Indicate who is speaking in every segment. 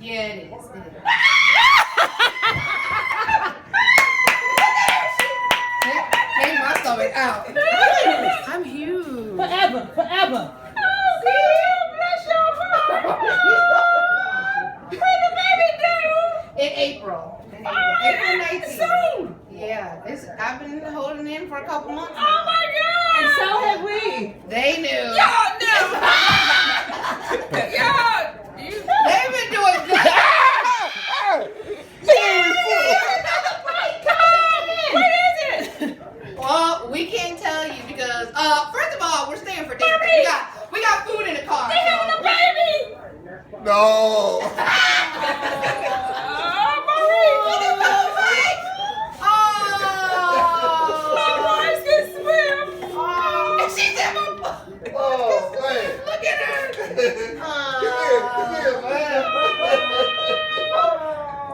Speaker 1: Yeah, it is. It is. Take my stomach out. I'm huge.
Speaker 2: Forever.
Speaker 3: Oh, bless your heart. When the baby due?
Speaker 1: In April. April 19th.
Speaker 3: Soon.
Speaker 1: Yeah, I've been holding in for a couple months now.
Speaker 3: Oh my God.
Speaker 2: And so have we.
Speaker 1: They knew.
Speaker 3: Y'all knew. Y'all.
Speaker 1: They've been doing good.
Speaker 3: What is it?
Speaker 1: Well, we can't tell you because first of all, we're staying for dinner. We got food in the car.
Speaker 3: They having a baby.
Speaker 4: No.
Speaker 3: Oh, Maurice. My voice can swim.
Speaker 1: And she said,
Speaker 4: Oh, man.
Speaker 1: look at her.
Speaker 4: Come here,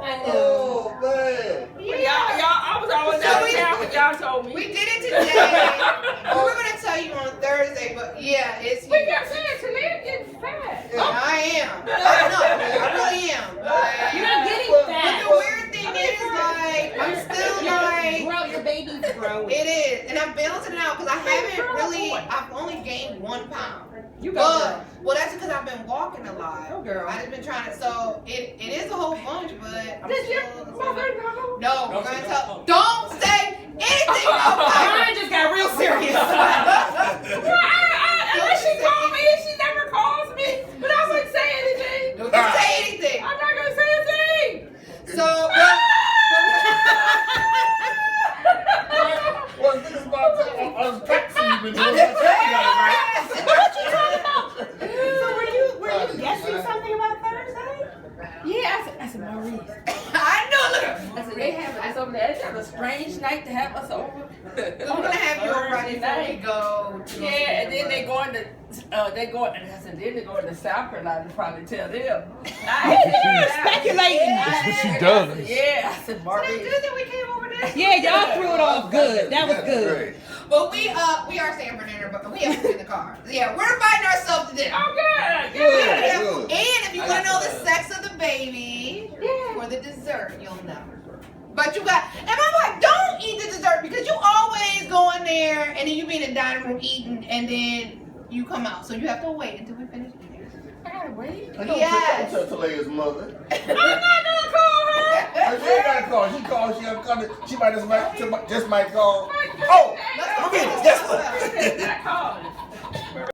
Speaker 1: I know.
Speaker 4: Oh, man.
Speaker 3: Y'all, I was always out of town when y'all told me.
Speaker 1: We did it today. We were going to tell you on Thursday, but yeah, it's
Speaker 3: We kept saying Talia getting fat.
Speaker 1: I am. I know. I really am.
Speaker 2: You're not getting
Speaker 1: But
Speaker 2: fat.
Speaker 1: the weird thing is, like, I'm still like,
Speaker 2: Your baby's growing.
Speaker 1: it is, and I'm balancing it out because I haven't really. I've only gained 1 pound.
Speaker 2: You go,
Speaker 1: But
Speaker 2: girl.
Speaker 1: well, that's because I've been walking a lot.
Speaker 2: Go, girl.
Speaker 1: I just been trying to. So it is a whole bunch, but I'm
Speaker 3: Did your
Speaker 1: still.
Speaker 3: mother know?
Speaker 1: No, we're gonna tell. Don't say anything about
Speaker 2: Mine just got real serious.
Speaker 3: Unless she called me, and she never calls me, but I wouldn't say anything.
Speaker 1: Don't say anything.
Speaker 3: I'm not gonna say anything.
Speaker 1: So.
Speaker 4: Well, this is about time. I was practicing you been doing
Speaker 2: What you talking about? So were you guessing something about Thursday?
Speaker 3: Yeah, I said, Maurice.
Speaker 1: I know. Look.
Speaker 3: I said, they have us over there. It's a strange night to have us over.
Speaker 1: We're gonna have you over right before we go.
Speaker 3: Yeah, and then they going to, and I said, then they going to South Carolina to probably tell them.
Speaker 2: Speculating.
Speaker 5: That's what she does.
Speaker 3: Yeah, I said,
Speaker 1: So
Speaker 3: Maurice.
Speaker 1: that's good that we came over there.
Speaker 2: Yeah, y'all threw it off good. That was
Speaker 4: That's
Speaker 2: good.
Speaker 4: great.
Speaker 1: But we are staying for dinner, but we have food in the car. Yeah, we're inviting ourselves to dinner.
Speaker 3: Oh, good.
Speaker 4: Good.
Speaker 1: And if you want to know the sex of the baby, for the dessert, you'll know. But you got, and I'm like, don't eat the dessert because you always go in there and then you be in the dining room eating and then you come out. So you have to wait until we finish eating.
Speaker 3: I gotta wait.
Speaker 4: Don't
Speaker 1: Yes.
Speaker 4: tell Talia's mother.
Speaker 3: I'm not gonna call her.
Speaker 4: She ain't got to call. She called. She might just might call. Oh,
Speaker 1: Let's go
Speaker 4: Maurice,
Speaker 1: finish
Speaker 4: guess
Speaker 1: this
Speaker 4: what?
Speaker 1: up.
Speaker 3: I called.